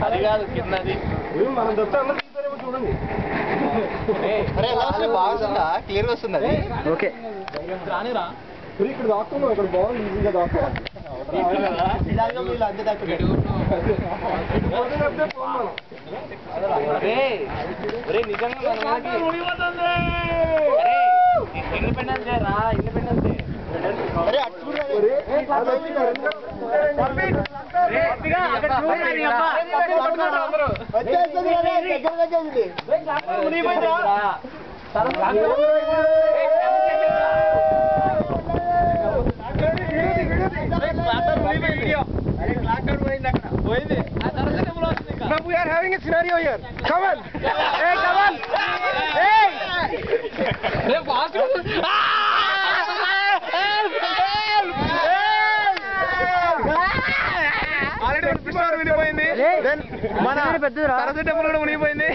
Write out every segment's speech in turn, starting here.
అది కాదు కిందది మనం చూడండి. బాగుందా? క్లియర్ వస్తుంది అది. ఓకే రానిరా ఇక్కడ దాక్కున్నావు. ఇక్కడ బాగుంది, ఈజీగా దాక్కోవాలి. ఇండిపెండెన్స్ డే రా, independence day. We are having a scenario here. Come on. Hey, come on. Hey. Hey, boss. Already పిస్టార్ వినిపోయింది. దెన్ మన పారాసిటమాల్ కూడా వినిపోయింది.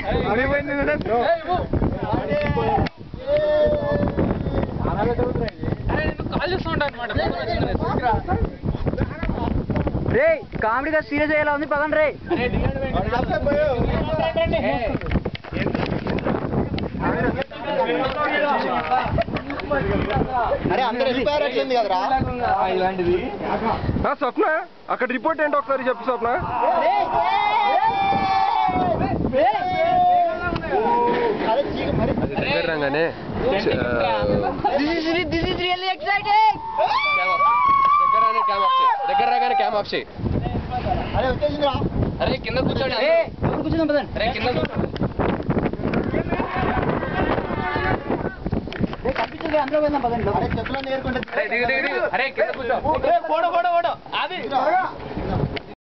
కాల్ చేస్తుంటా అన్నమాట. రే కామెడీగా సీరియస్ అయ్యేలా ఉంది, పదండి రే. అరే అందరూ ఎక్స్పైర్ అట్లుంది కదరా ఇలాంటిది. స్వప్న అక్కడ రిపోర్ట్ ఏంటో ఒకసారి చెప్పు స్వప్న. రంగానే దగ్గర రాగానే క్యామ్ ఆఫ్ చేయి. అరే కింద కూర్చోండి, కూర్చుందాం పదండి. అరే కింద అందరూ పోయిందాం పదండి. అరే చెట్లను నేర్చుకుంటే అరే కింద కూర్చో. అది